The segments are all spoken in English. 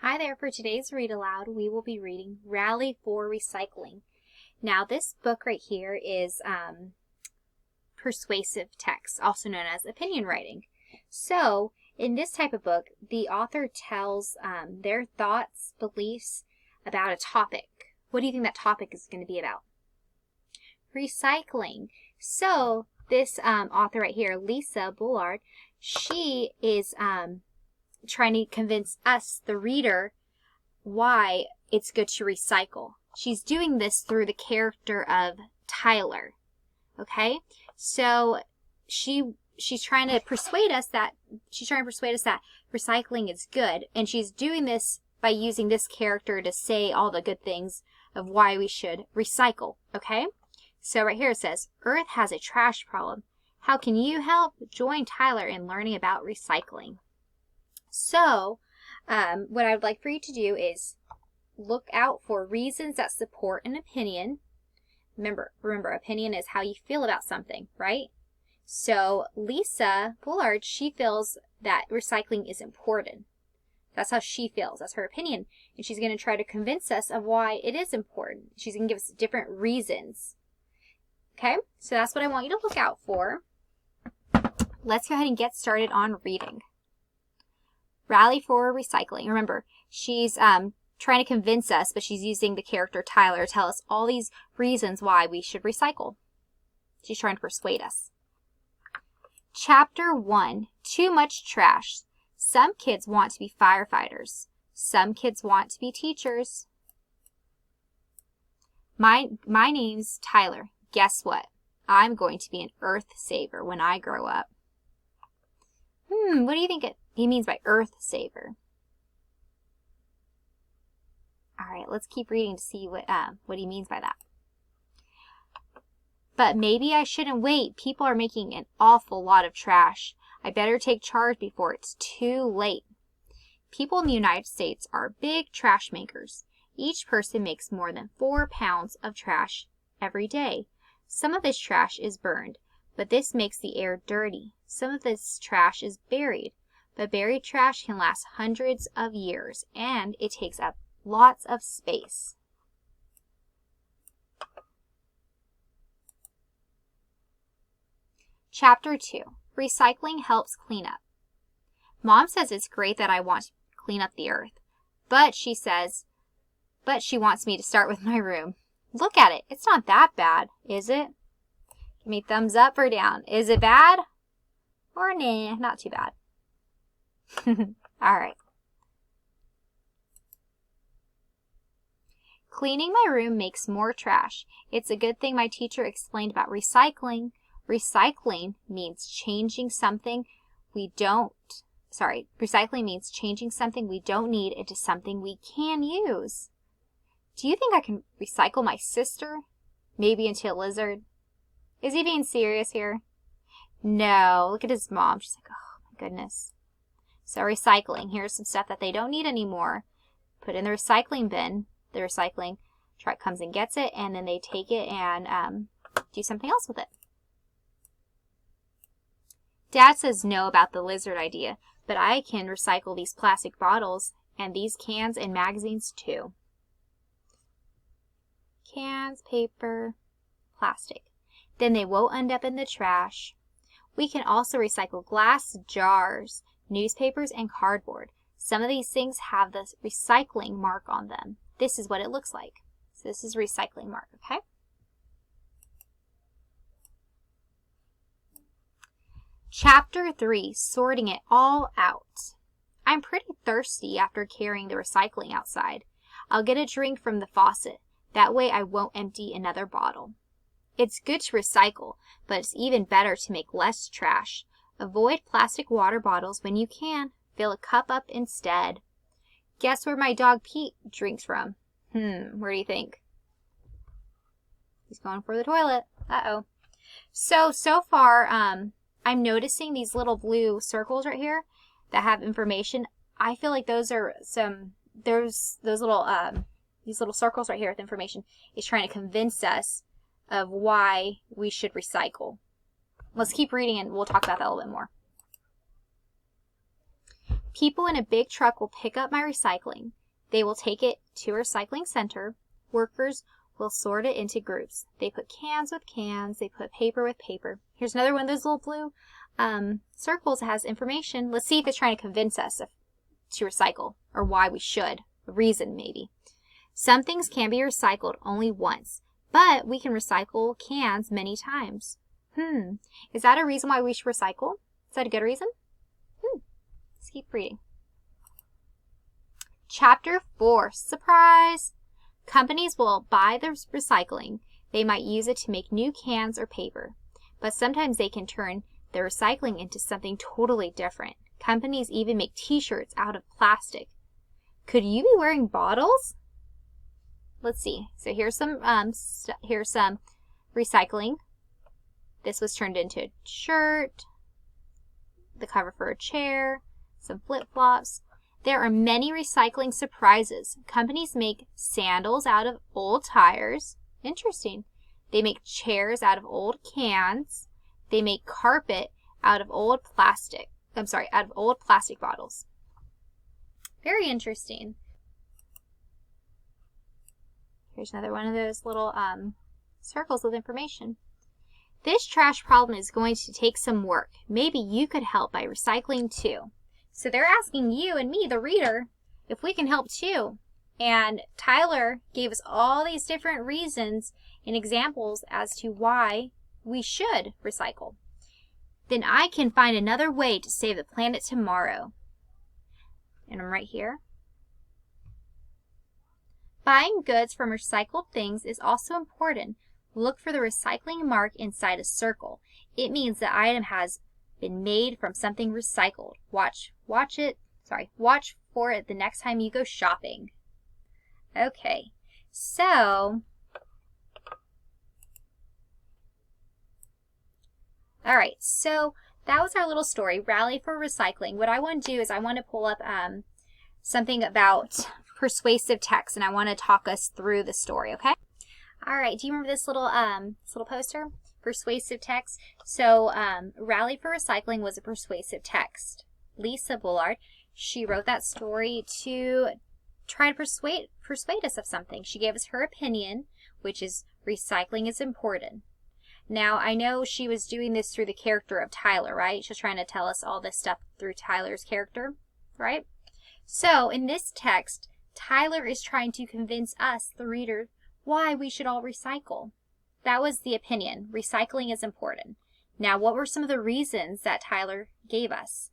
Hi there, for today's read aloud, we will be reading Rally for Recycling. Now, this book right here is persuasive text, also known as opinion writing. So, in this type of book, the author tells their thoughts, beliefs about a topic. What do you think that topic is going to be about? Recycling. So, this author right here, Lisa Bullard, she is trying to convince us, the reader, why it's good to recycle. She's doing this through the character of Tyler. Okay? So she's trying to persuade us that recycling is good, and she's doing this by using this character to say all the good things of why we should recycle. Okay? So right here it says, Earth has a trash problem. How can you help? Join Tyler in learning about recycling. So, what I would like for you to do is look out for reasons that support an opinion. Remember, opinion is how you feel about something, right? So, Lisa Bullard, she feels that recycling is important. That's how she feels. That's her opinion. And she's going to try to convince us of why it is important. She's going to give us different reasons. Okay? So that's what I want you to look out for. Let's go ahead and get started on reading. Rally for Recycling. Remember, she's trying to convince us, but she's using the character Tyler to tell us all these reasons why we should recycle. She's trying to persuade us. Chapter 1, Too Much Trash. Some kids want to be firefighters. Some kids want to be teachers. My name's Tyler. Guess what? I'm going to be an earth saver when I grow up. What do you think he means by earth saver? All right, let's keep reading to see what he means by that. But maybe I shouldn't wait. People are making an awful lot of trash. I better take charge before it's too late. People in the United States are big trash makers. Each person makes more than 4 pounds of trash every day. Some of this trash is burned, but this makes the air dirty. Some of this trash is buried, but buried trash can last hundreds of years, and it takes up lots of space. Chapter 2. Recycling helps clean up. Mom says it's great that I want to clean up the earth, but she wants me to start with my room. Look at it. It's not that bad, is it? Give me thumbs up or down. Is it bad? Or nah, not too bad. All right. Cleaning my room makes more trash. It's a good thing my teacher explained about recycling. Recycling means changing something we don't need into something we can use. Do you think I can recycle my sister? Maybe into a lizard? Is he being serious here? No, look at his mom. She's like, oh my goodness. So recycling, here's some stuff that they don't need anymore. Put in the recycling bin. The recycling truck comes and gets it, and then they take it and do something else with it. Dad says no about the lizard idea, but I can recycle these plastic bottles and these cans and magazines too. Cans, paper, plastic. Then they won't end up in the trash. We can also recycle glass jars, newspapers, and cardboard. Some of these things have the recycling mark on them. This is what it looks like. So this is recycling mark, okay? Chapter 3, Sorting It All Out. I'm pretty thirsty after carrying the recycling outside. I'll get a drink from the faucet. That way I won't empty another bottle. It's good to recycle, but it's even better to make less trash. Avoid plastic water bottles when you can. Fill a cup up instead. Guess where my dog Pete drinks from? Where do you think? He's going for the toilet. Uh-oh. So far, I'm noticing these little blue circles right here that have information. I feel like those are those little, these little circles right here with information is trying to convince us of why we should recycle. Let's keep reading and we'll talk about that a little bit more. People in a big truck will pick up my recycling. They will take it to a recycling center. Workers will sort it into groups. They put cans with cans. They put paper with paper. Here's another one of those little blue circles that has information. Let's see if it's trying to convince us to recycle or why we should. A reason, maybe. Some things can be recycled only once, but we can recycle cans many times. Is that a reason why we should recycle? Is that a good reason? Let's keep reading. Chapter 4. Surprise! Companies will buy the recycling. They might use it to make new cans or paper, but sometimes they can turn the recycling into something totally different. Companies even make t-shirts out of plastic. Could you be wearing bottles? Let's see. So here's some recycling. This was turned into a shirt, the cover for a chair, some flip-flops. There are many recycling surprises. Companies make sandals out of old tires. Interesting. They make chairs out of old cans. They make carpet out of old plastic. Out of old plastic bottles. Very interesting. Here's another one of those little circles with information. This trash problem is going to take some work. Maybe you could help by recycling too. So they're asking you and me, the reader, if we can help too. And Tyler gave us all these different reasons and examples as to why we should recycle. Then I can find another way to save the planet tomorrow. And I'm right here. Buying goods from recycled things is also important. Look for the recycling mark inside a circle. It means the item has been made from something recycled. Watch for it the next time you go shopping. Okay, so all right, so that was our little story, Rally for Recycling. What I want to do is I want to pull up something about persuasive text, and I want to talk us through the story, okay? All right, do you remember this little poster? Persuasive text. So Rally for Recycling was a persuasive text. Lisa Bullard, she wrote that story to try to persuade us of something. She gave us her opinion, which is recycling is important. Now, I know she was doing this through the character of Tyler, right? She was trying to tell us all this stuff through Tyler's character, right? So, in this text, Tyler is trying to convince us, the reader, why we should all recycle. That was the opinion. Recycling is important. Now, what were some of the reasons that Tyler gave us?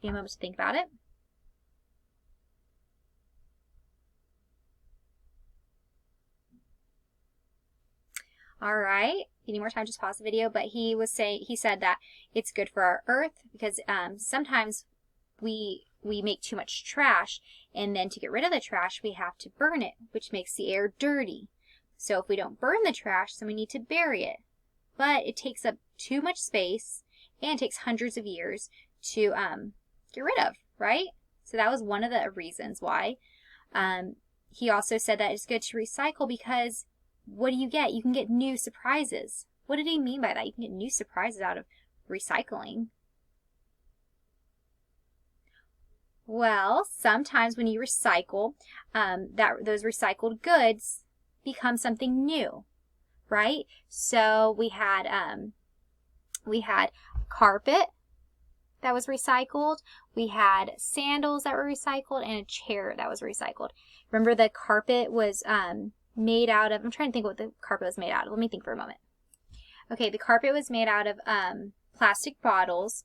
Give me a moment to think about it. All right. You need more time, just pause the video. But he said that it's good for our earth because sometimes we make too much trash, and then to get rid of the trash, we have to burn it, which makes the air dirty. So if we don't burn the trash, then we need to bury it. But it takes up too much space, and it takes hundreds of years to get rid of, right? So that was one of the reasons why. He also said that it's good to recycle because what do you get? You can get new surprises. What did he mean by that? You can get new surprises out of recycling. Well, sometimes when you recycle, those recycled goods become something new, right? So we had carpet that was recycled. We had sandals that were recycled and a chair that was recycled. Remember the carpet was made out of, I'm trying to think what the carpet was made out of. Let me think for a moment. Okay, the carpet was made out of plastic bottles.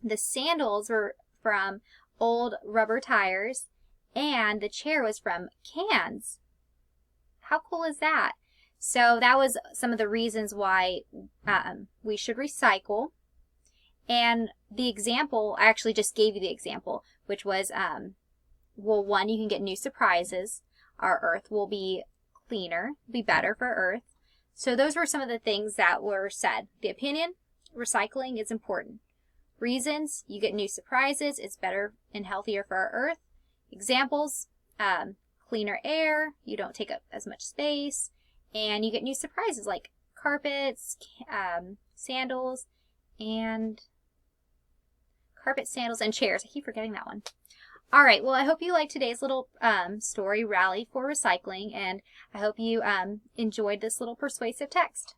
The sandals were from old rubber tires, and the chair was from cans. How cool is that? So that was some of the reasons why we should recycle. And the example, I actually just gave you the example, which was, well, one, you can get new surprises. Our earth will be cleaner, be better for earth. So those were some of the things that were said. The opinion, recycling is important. Reasons, you get new surprises, it's better and healthier for our earth. Examples, cleaner air, you don't take up as much space, and you get new surprises like carpets, sandals, and carpet, sandals, and chairs. I keep forgetting that one. All right, well, I hope you liked today's little story, Rally for Recycling, and I hope you enjoyed this little persuasive text.